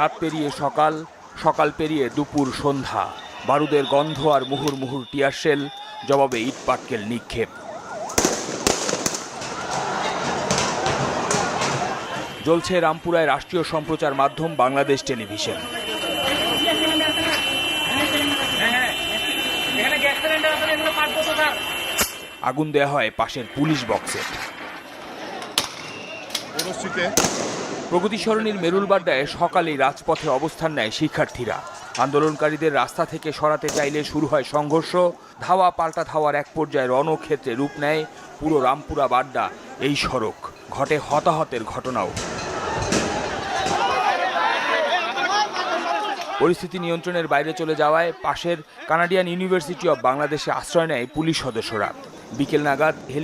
রাত পেরিয়ে সকাল, সকাল পেরিয়ে দুপুর সন্ধ্যা, বারুদের গন্ধ আর মুহুর্মুহুর টিয়ার শেল, জবাবে ইট পাটকেল নিক্ষেপ। জ্বলছে রামপুরায় রাষ্ট্রীয় সম্প্রচার মাধ্যম বাংলাদেশ টেলিভিশন। আগুন দেয়া হয় পাশের পুলিশ বক্সে। প্রগতি সরণির মেরুলবাড্ডায় সকালেই রাজপথে অবস্থান নেয় শিক্ষার্থীরা। আন্দোলনকারীদের রাস্তা থেকে সরাতে চাইলে শুরু হয় সংঘর্ষ। ধাওয়া পাল্টা ধাওয়ার এক পর্যায়ে রণক্ষেত্রে রূপ নেয় পুরো রামপুরা বাড্ডা এই সড়ক। ঘটে হতাহতের ঘটনাও। পরিস্থিতি নিয়ন্ত্রণের বাইরে চলে যাওয়ায় পাশের কানাডিয়ান ইউনিভার্সিটি অব বাংলাদেশে আশ্রয় নেয় পুলিশ সদস্যরা। বিকেল নাগাদ